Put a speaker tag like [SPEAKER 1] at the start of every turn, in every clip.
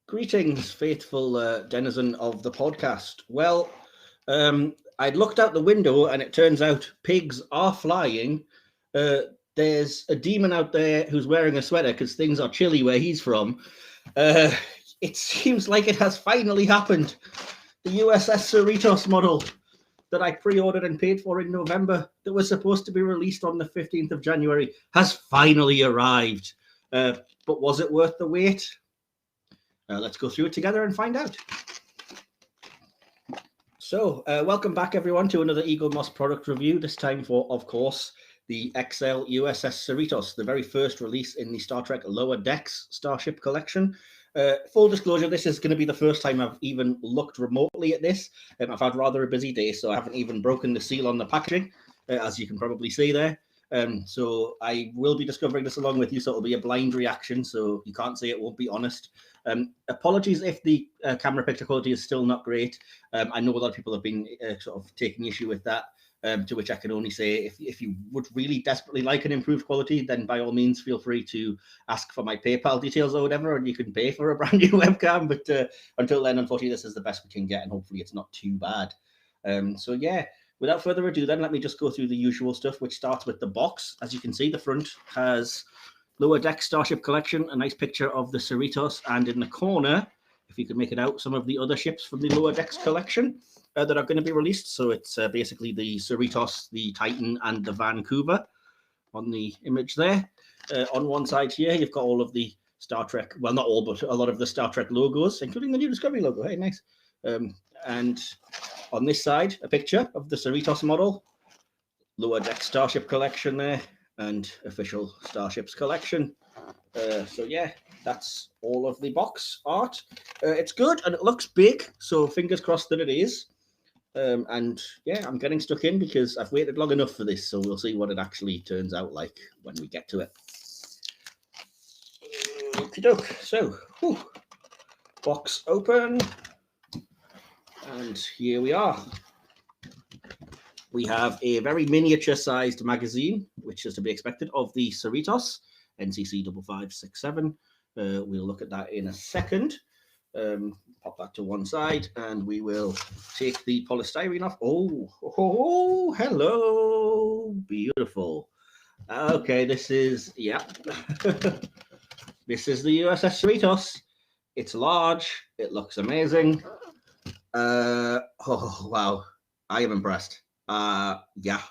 [SPEAKER 1] Greetings, faithful denizen of the podcast. Well, I'd looked out the window and it turns out pigs are flying. There's a demon out there who's wearing a sweater because things are chilly where he's from. It seems like it has finally happened. The USS Cerritos model that I pre-ordered and paid for in November that was supposed to be released on the 15th of January has finally arrived. But was it worth the wait? Let's go through it together and find out. So, welcome back everyone to another Eaglemoss product review, this time for, of course, the XL USS Cerritos, the very first release in the Star Trek Lower Decks Starship collection. Full disclosure, this is going to be the first time I've even looked remotely at this. I've had rather a busy day, so I haven't even broken the seal on the packaging, as you can probably see there. So I will be discovering this along with you, so it'll be a blind reaction, so you can't say it won't be honest. Apologies if the camera picture quality is still not great. I know a lot of people have been sort of taking issue with that, to which I can only say if you would really desperately like an improved quality, then by all means feel free to ask for my PayPal details or whatever, and you can pay for a brand new webcam. But until then, unfortunately, this is the best we can get, and hopefully it's not too bad. So yeah. Without further ado, then, let me just go through the usual stuff, which starts with the box. As you can see, the front has Lower Deck Starship Collection, a nice picture of the Cerritos, and in the corner, if you could make it out, some of the other ships from the Lower Decks collection that are going to be released. So it's basically the Cerritos, the Titan, and the Vancouver on the image there. On one side here, you've got all of the Star Trek, well, not all, but a lot of the Star Trek logos, including the New Discovery logo. Hey, nice. And on this side, a picture of the Cerritos model, Lower Deck Starship collection there, and official Starships collection. So yeah, that's all of the box art. It's good and it looks big, so fingers crossed that it is. And yeah, I'm getting stuck in because I've waited long enough for this, so we'll see what it actually turns out like when we get to it. Okie doke. So, box open. And here we are. We have a very miniature-sized magazine, which is to be expected, of the Cerritos, NCC-75567. We'll look at that in a second. Pop that to one side, and we will take the polystyrene off. Oh, hello. Beautiful. Okay, this is, yeah. This is the USS Cerritos. It's large. It looks amazing. Oh wow, I am impressed. Yeah.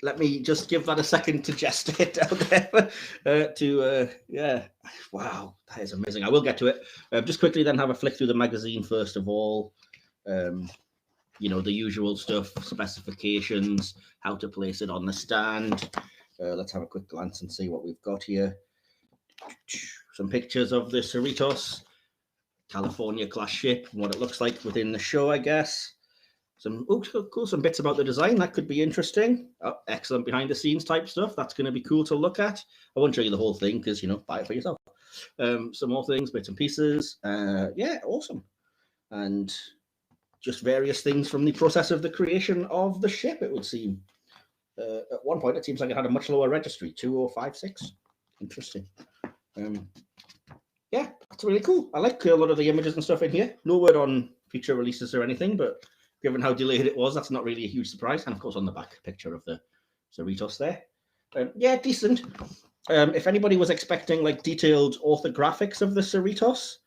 [SPEAKER 1] Let me just give that a second to gestate down there. Yeah, wow, that is amazing. I will get to it. Just quickly then have a flick through the magazine first of all. You know, the usual stuff, specifications, how to place it on the stand. Let's have a quick glance and see what we've got here. Some pictures of the Cerritos California class ship and what it looks like within the show, I guess. Some cool, some bits about the design that could be interesting. Excellent behind the scenes type stuff. That's going to be cool to look at. I won't show you the whole thing because, you know, buy it for yourself. Some more things, bits and pieces. Yeah, awesome. And just various things from the process of the creation of the ship, it would seem. At one point, it seems like it had a much lower registry, 2056. Interesting. Yeah, that's really cool. I like a lot of the images and stuff in here. No word on future releases or anything, but given how delayed it was, that's not really a huge surprise. And of course, on the back, picture of the Cerritos there. Yeah, decent. If anybody was expecting like detailed orthographics of the Cerritos,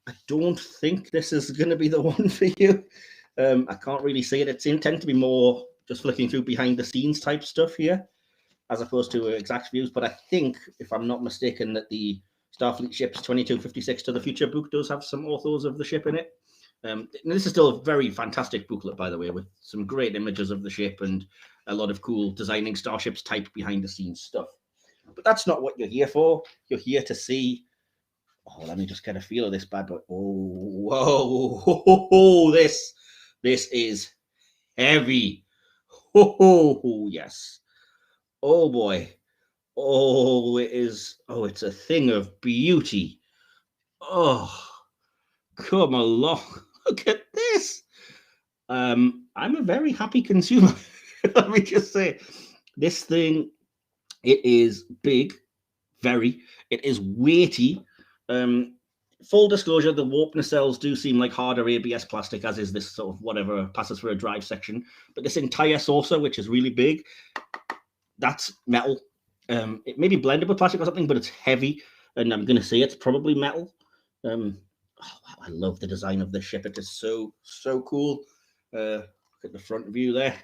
[SPEAKER 1] I don't think this is going to be the one for you. I can't really see it. It tends to be more just flicking through behind the scenes type stuff here, as opposed to exact views. But I think, if I'm not mistaken, that the Starfleet ships 2256 to the Future book does have some orthos of the ship in it. This is still a very fantastic booklet, by the way, with some great images of the ship and a lot of cool designing starships type behind the scenes stuff. But that's not what you're here for. You're here to see. Oh, let me just get a feel of this bad boy. Oh, whoa, this is heavy. Oh, yes. Oh boy. Oh, it is. Oh, it's a thing of beauty. Oh, come along. Look at this. I'm a very happy consumer. Let me just say, this thing, it is big, very. It is weighty. Full disclosure, the warp nacelles do seem like harder ABS plastic, as is this sort of whatever passes for a drive section. But this entire saucer, which is really big, that's metal. It may be blended with plastic or something, but it's heavy, and I'm going to say it's probably metal. Oh, wow, I love the design of this ship. It is so cool. Look at the front view there.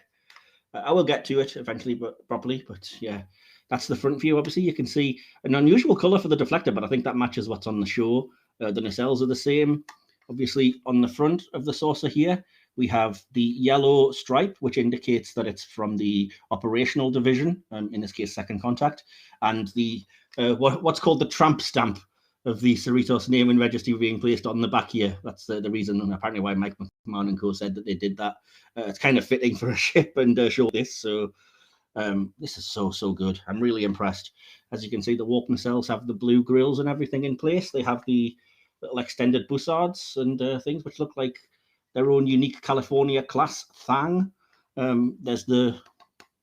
[SPEAKER 1] I will get to it eventually, but properly. But yeah, that's the front view. Obviously, you can see an unusual color for the deflector, but I think that matches what's on the show. The nacelles are the same. Obviously, on the front of the saucer here, we have the yellow stripe, which indicates that it's from the operational division, in this case, Second Contact, and the what's called the tramp stamp of the Cerritos name and registry being placed on the back here. That's the reason, and apparently why Mike McMahon and co said that they did that. It's kind of fitting for a ship and show this. So this is so good. I'm really impressed. As you can see, the warp nacelles have the blue grills and everything in place. They have the little extended bussards and things which look like their own unique California class thang. There's the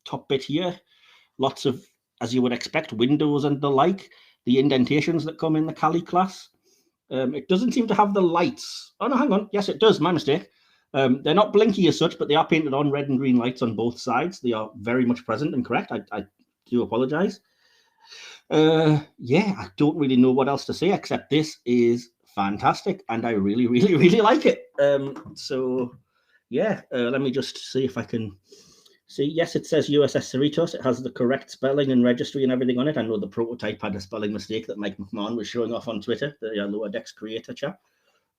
[SPEAKER 1] top bit here. Lots of, as you would expect, windows and the like. The indentations that come in the Cali class. It doesn't seem to have the lights. Oh, no, hang on. Yes, it does. My mistake. They're not blinky as such, but they are painted on red and green lights on both sides. They are very much present and correct. I do apologize. Yeah, I don't really know what else to say, except this is fantastic, and I really like it. So, yeah, let me just see if I can see. Yes, it says USS Cerritos. It has the correct spelling and registry and everything on it. I know the prototype had a spelling mistake that Mike McMahon was showing off on Twitter, the Lower Decks creator chap.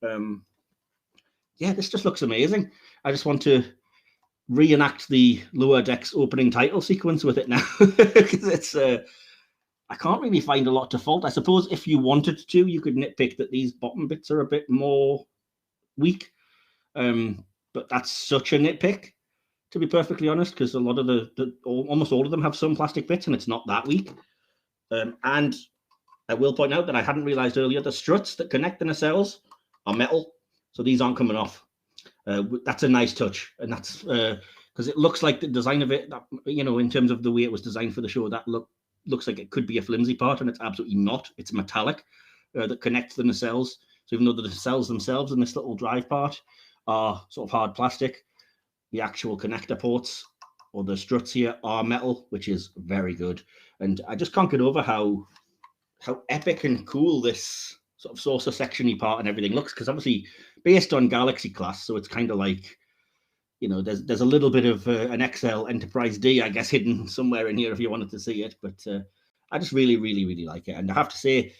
[SPEAKER 1] Yeah, this just looks amazing. I just want to reenact the Lower Decks opening title sequence with it now, because it's I can't really find a lot to fault. I suppose if you wanted to, you could nitpick that these bottom bits are a bit more weak, but that's such a nitpick, to be perfectly honest, because a lot of almost all of them have some plastic bits, and it's not that weak. And I will point out that I hadn't realized earlier, the struts that connect the nacelles are metal, so these aren't coming off. That's a nice touch, and that's because it looks like the design of it, in terms of the way it was designed for the show, that looks like it could be a flimsy part, and it's absolutely not. It's metallic that connects the nacelles. So even though the nacelles themselves and this little drive part are sort of hard plastic, the actual connector ports or the struts here are metal, which is very good. And I just can't get over how epic and cool this sort of saucer sectiony part and everything looks, because obviously based on Galaxy class, so it's kind of like, there's a little bit of an XL Enterprise D, I guess, hidden somewhere in here if you wanted to see it. But I just really like it. And I have to say,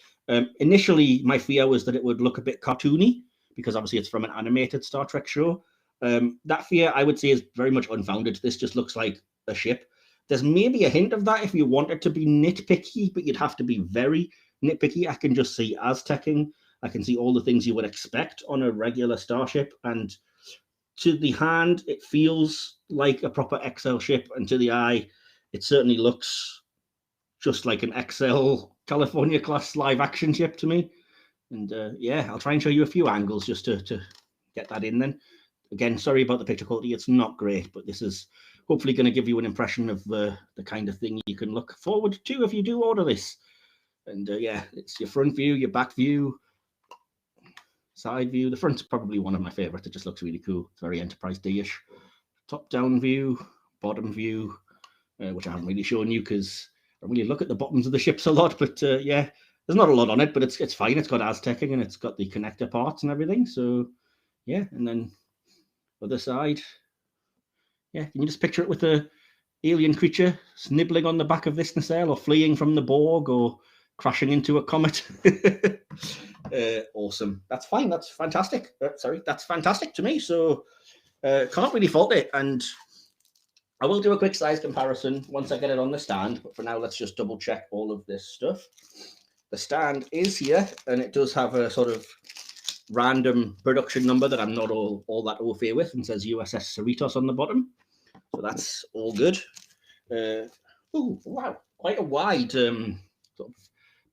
[SPEAKER 1] initially my fear was that it would look a bit cartoony, because obviously it's from an animated Star Trek show. That fear, I would say, is very much unfounded. This just looks like a ship. There's maybe a hint of that if you wanted to be nitpicky, but you'd have to be very nitpicky. I can just see Aztecing. I can see all the things you would expect on a regular Starship, and to the hand, it feels like a proper XL ship, and to the eye, it certainly looks just like an XL California class live action ship to me. And yeah, I'll try and show you a few angles just to get that in then. Again, sorry about the picture quality. It's not great, but this is hopefully going to give you an impression of the kind of thing you can look forward to if you do order this. And yeah, it's your front view, your back view, side view. The front's probably one of my favorites. It just looks really cool. It's very Enterprise D-ish. Top-down view, bottom view, which I haven't really shown you because I don't really look at the bottoms of the ships a lot. But yeah, there's not a lot on it, but it's fine. It's got Aztecing and it's got the connector parts and everything. So yeah, and then other side. Yeah, can you just picture it with a alien creature nibbling on the back of this nacelle, or fleeing from the Borg, or crashing into a comet? Awesome. That's fine. That's fantastic. Sorry, that's fantastic to me. So can't really fault it. And I will do a quick size comparison once I get it on the stand. But for now, let's just double check all of this stuff. The stand is here, and it does have a sort of random production number that I'm not all that au fait with, and says USS Cerritos on the bottom. So that's all good. Oh, wow. quite a wide sort of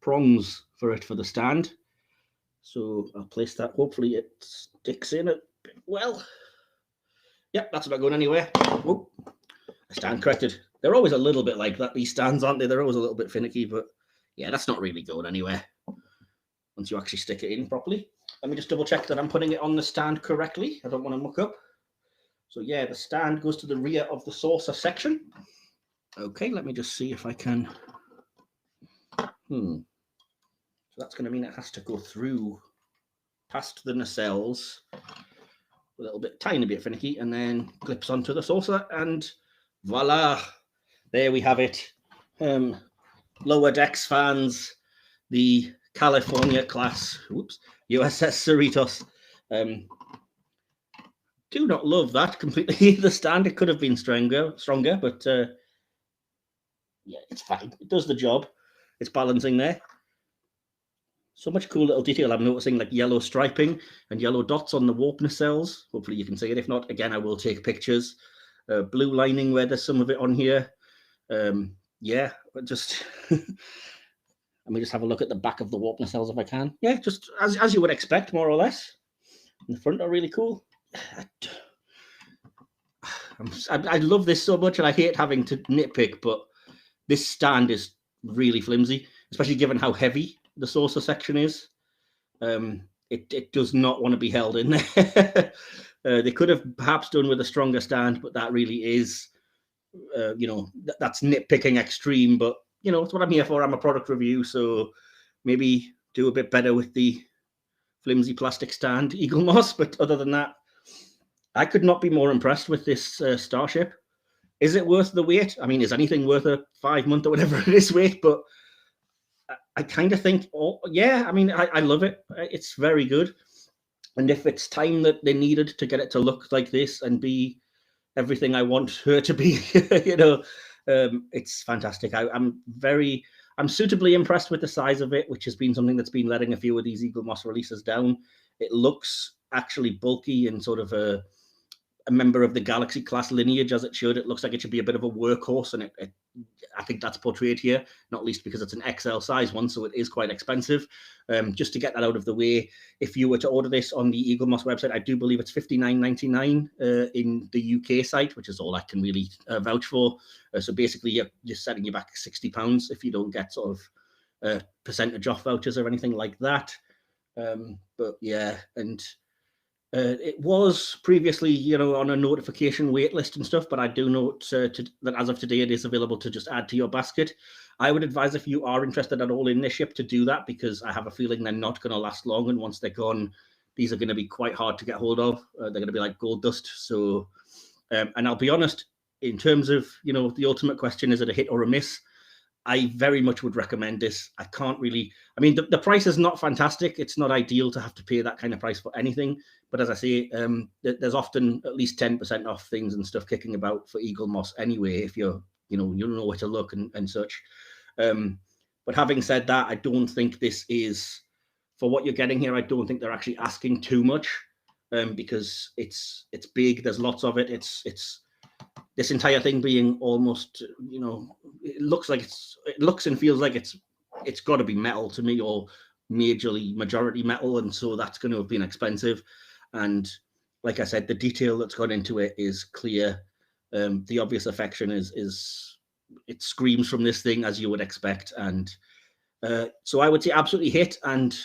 [SPEAKER 1] prongs for the stand. So I'll place that. Hopefully it sticks in it well. Yep, that's not going anywhere. Whoop. I stand corrected. They're always a little bit like that, these stands, aren't they? They're always a little bit finicky, but yeah, that's not really going anywhere once you actually stick it in properly. Let me just double check that I'm putting it on the stand correctly. I don't want to muck up. So yeah, the stand goes to the rear of the saucer section. Okay, let me just see if I can. So that's going to mean it has to go through past the nacelles, a little bit, tiny bit finicky, and then clips onto the saucer, and voila, there we have it. Lower decks fans, the California class, USS Cerritos. Do not love that completely. The stand, it could have been stronger, but yeah, it's fine. It does the job. It's balancing there. So much cool little detail I'm noticing, like yellow striping and yellow dots on the warp nacelles. Hopefully you can see it. If not, again, I will take pictures. Blue lining where there's some of it on here. Yeah, just let me just have a look at the back of the warp nacelles if I can. Yeah, just as you would expect, more or less. And the front are really cool. I love this so much, and I hate having to nitpick, but this stand is really flimsy, especially given how heavy the saucer section is. It does not want to be held in there. They could have perhaps done with a stronger stand, but that really is, that's nitpicking extreme. But it's what I'm here for. I'm a product review, so maybe do a bit better with the flimsy plastic stand, Eaglemoss. But other than that, I could not be more impressed with this Starship. Is it worth the wait? I mean, is anything worth a 5-month or whatever it is wait? But I kind of think, yeah, I mean, I love it. It's very good. And if it's time that they needed to get it to look like this and be everything I want her to be, it's fantastic. I'm suitably impressed with the size of it, which has been something that's been letting a few of these Eaglemoss releases down. It looks actually bulky and sort of a member of the Galaxy class lineage, as it should. It looks like it should be a bit of a workhorse, and I think that's portrayed here, not least because it's an XL size one, so it is quite expensive. Just to get that out of the way, if you were to order this on the Eaglemoss website, I do believe it's $59.99 in the UK site, which is all I can really vouch for. So basically, you're setting you back £60 if you don't get sort of percentage off vouchers or anything like that. But yeah, and it was previously, on a notification wait list and stuff, but I do note that as of today, it is available to just add to your basket. I would advise, if you are interested at all in this ship, to do that, because I have a feeling they're not going to last long, and once they're gone, these are going to be quite hard to get hold of. They're going to be like gold dust. So, and I'll be honest, in terms of, the ultimate question, is it a hit or a miss? I very much would recommend this. I can't really, I mean, the price is not fantastic. It's not ideal to have to pay that kind of price for anything. But as I say, there's often at least 10% off things and stuff kicking about for Eaglemoss anyway, if you know where to look and such. But having said that, I don't think this is, for what you're getting here, I don't think they're actually asking too much, because it's big. There's lots of it. It's this entire thing being almost, it looks and feels like it's got to be metal to me, or majority metal, and so that's going to have been expensive. And like I said, the detail that's gone into it is clear. The obvious affection is it screams from this thing, as you would expect. And so I would say absolutely hit, and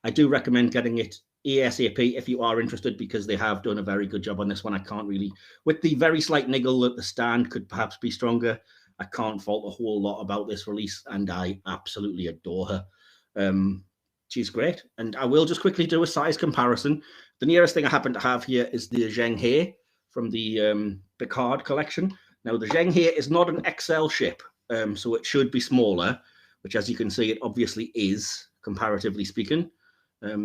[SPEAKER 1] I do recommend getting it ASAP if you are interested, because they have done a very good job on this one. I can't really, with the very slight niggle that the stand could perhaps be stronger, I can't fault a whole lot about this release, and I absolutely adore her. She's great. And I will just quickly do a size comparison. The nearest thing I happen to have here is the Zheng He from the Picard collection. Now, the Zheng He is not an XL ship, so it should be smaller, which, as you can see, it obviously is, comparatively speaking. Let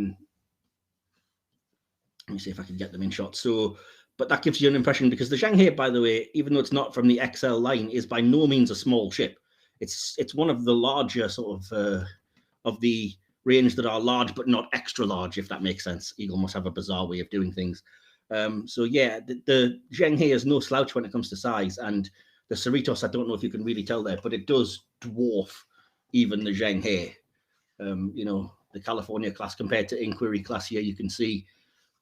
[SPEAKER 1] me see if I can get them in shot. So, but that gives you an impression, because the Zheng He, by the way, even though it's not from the XL line, is by no means a small ship. It's one of the larger sort of the range that are large but not extra large, if that makes sense. Eaglemoss have a bizarre way of doing things. So yeah, the Zheng He is no slouch when it comes to size, and The Cerritos, I don't know if you can really tell there, but it does dwarf even the Zheng. The California class compared to Inquiry class here, you can see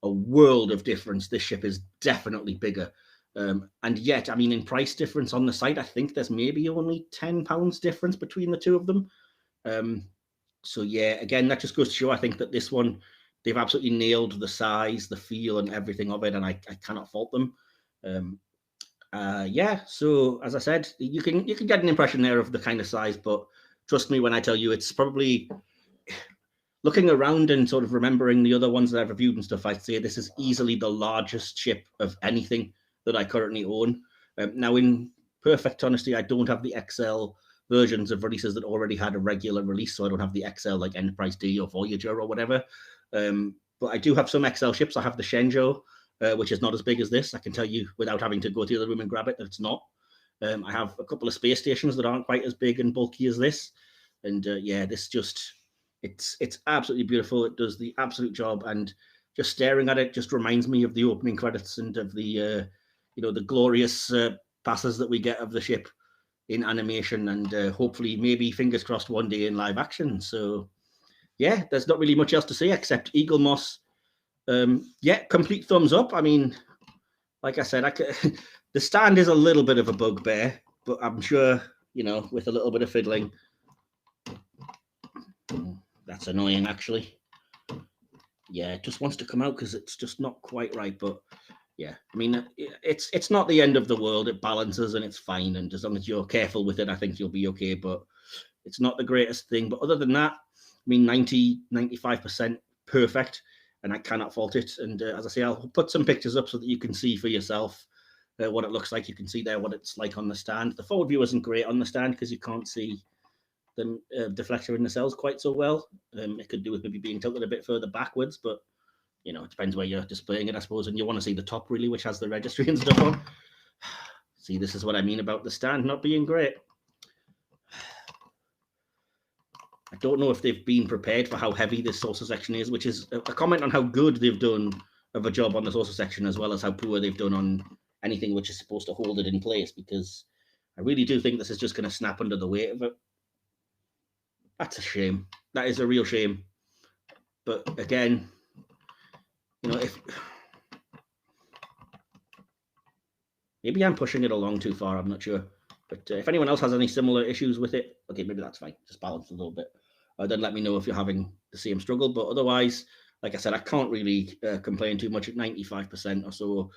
[SPEAKER 1] a world of difference. This ship is definitely bigger. And yet, I mean, in price difference on the site, I think there's maybe only £10 difference between the two of them. So yeah, again, that just goes to show, I think, that this one, they've absolutely nailed the size, the feel, and everything of it, and I cannot fault them. So as I said, you can get an impression there of the kind of size, but trust me when I tell you, it's probably, looking around and sort of remembering the other ones that I've reviewed and stuff, I'd say this is easily the largest ship of anything that I currently own. Now, in perfect honesty, I don't have the XL versions of releases that already had a regular release, so I don't have the XL like Enterprise D or Voyager or whatever. But I do have some XL ships. I have the Shenzhou, which is not as big as this. I can tell you without having to go to the other room and grab it that it's not. I have a couple of space stations that aren't quite as big and bulky as this. And this just, it's absolutely beautiful. It does the absolute job. And just staring at it just reminds me of the opening credits and of the, the glorious passes that we get of the ship in animation, and hopefully, maybe, fingers crossed, one day in live action. So yeah, there's not really much else to say except Eaglemoss. Complete thumbs up. I mean, like I said, the stand is a little bit of a bugbear, but I'm sure, with a little bit of fiddling, that's annoying, actually. Yeah, it just wants to come out because it's just not quite right. But yeah, I mean, it's not the end of the world. It balances and it's fine. And as long as you're careful with it, I think you'll be okay. But it's not the greatest thing. But other than that, I mean, 95% perfect, and I cannot fault it. And as I say, I'll put some pictures up so that you can see for yourself what it looks like. You can see there what it's like on the stand. The forward view isn't great on the stand because you can't see the deflector in the cells quite so well. It could do with maybe being tilted a bit further backwards, but it depends where you're displaying it, I suppose. And you want to see the top, really, which has the registry and stuff on. See, this is what I mean about the stand not being great. I don't know if they've been prepared for how heavy this saucer section is, which is a comment on how good they've done of a job on the saucer section, as well as how poor they've done on anything which is supposed to hold it in place, because I really do think this is just going to snap under the weight of it. That's a shame. That is a real shame. But again, if maybe I'm pushing it along too far, I'm not sure. But if anyone else has any similar issues with it, okay, maybe that's fine. Just balance a little bit. Then let me know if you're having the same struggle. But otherwise, like I said, I can't really complain too much at 95% or so.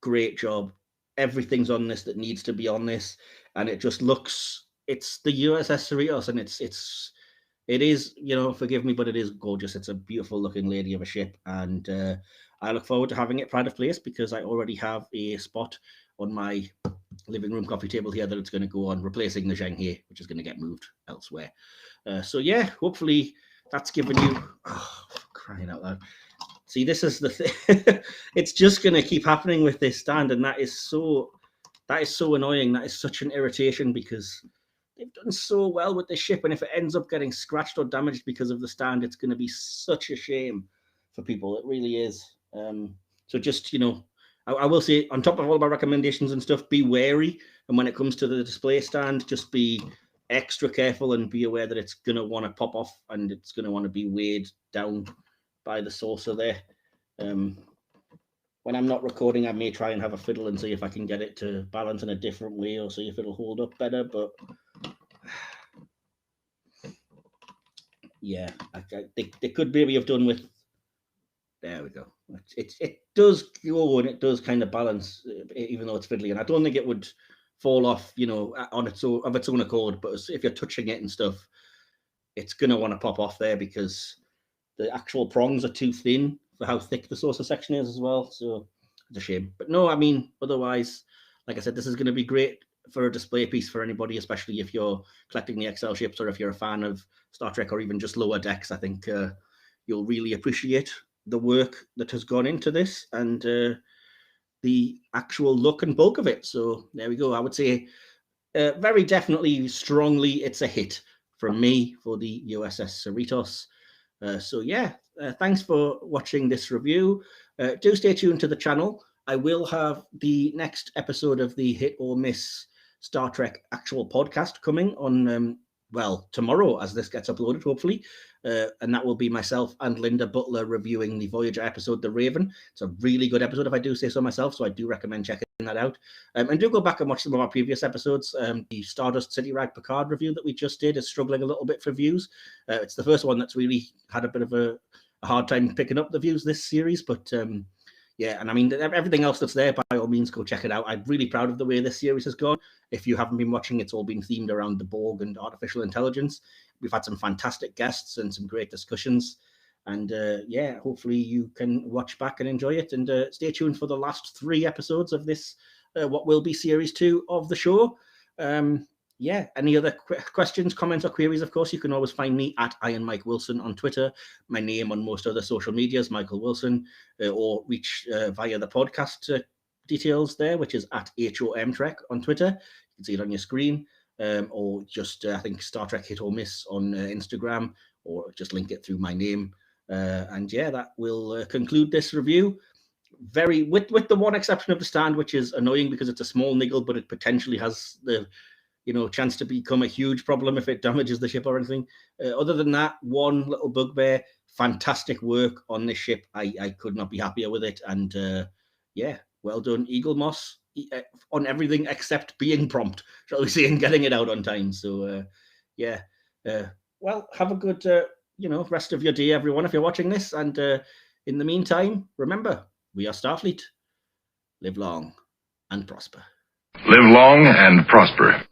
[SPEAKER 1] Great job. Everything's on this that needs to be on this. And it just looks, it's the USS Cerritos, and it is, forgive me, but it is gorgeous. It's a beautiful looking lady of a ship. And I look forward to having it pride of place, because I already have a spot on my living room coffee table here that it's going to go on, replacing the Zheng here, which is going to get moved elsewhere. So yeah, hopefully that's given you, crying out loud. See, this is the thing. It's just going to keep happening with this stand, and that is so annoying. That is such an irritation, because they've done so well with this ship, and if it ends up getting scratched or damaged because of the stand, it's going to be such a shame for people. It really is. So just, I will say, on top of all my recommendations and stuff, be wary. And when it comes to the display stand, just be extra careful and be aware that it's going to want to pop off, and it's going to want to be weighed down by the saucer there. When I'm not recording, I may try and have a fiddle and see if I can get it to balance in a different way, or see if it'll hold up better. But yeah, they could maybe have done with, there we go. It does go, and it does kind of balance, even though it's fiddly. And I don't think it would fall off, on its own accord. But if you're touching it and stuff, it's going to want to pop off there, because the actual prongs are too thin for how thick the saucer section is as well. So it's a shame. But no, I mean, otherwise, like I said, this is going to be great for a display piece for anybody, especially if you're collecting the XL ships, or if you're a fan of Star Trek, or even just lower decks. I think you'll really appreciate the work that has gone into this, and the actual look and bulk of it. So there we go. I would say very definitely, strongly, it's a hit from me for the USS Cerritos. So yeah, thanks for watching this review. Do stay tuned to the channel. I will have the next episode of the Hit or Miss Star Trek actual podcast coming on, well, tomorrow as this gets uploaded, hopefully. And that will be myself and Linda Butler reviewing the Voyager episode, The Raven. It's a really good episode, if I do say so myself, so I do recommend checking that out. And do go back and watch some of our previous episodes. The Stardust City Rag Picard review that we just did is struggling a little bit for views. It's the first one that's really had a bit of a hard time picking up the views this series, but yeah, and I mean, everything else that's there, by all means, go check it out. I'm really proud of the way this series has gone. If you haven't been watching, it's all been themed around the Borg and artificial intelligence. We've had some fantastic guests and some great discussions. And yeah, hopefully you can watch back and enjoy it. And stay tuned for the last 3 episodes of this, what will be series 2 of the show. Yeah, any other questions, comments, or queries, of course, you can always find me at Iron Mike Wilson on Twitter. My name on most other social medias, Michael Wilson, or reach via the podcast details there, which is at HOM Trek on Twitter. You can see it on your screen, or just, I think, Star Trek Hit or Miss on Instagram, or just link it through my name. And yeah, that will conclude this review. With the one exception of the stand, which is annoying because it's a small niggle, but it potentially has the chance to become a huge problem if it damages the ship or anything. Other than that, one little bugbear. Fantastic work on this ship. I could not be happier with it. And yeah, well done, Eaglemoss, on everything except being prompt, shall we say, and getting it out on time. So yeah, well, have a good rest of your day, everyone, if you're watching this. And in the meantime, remember, we are Starfleet. Live long and prosper.
[SPEAKER 2] Live long and prosper.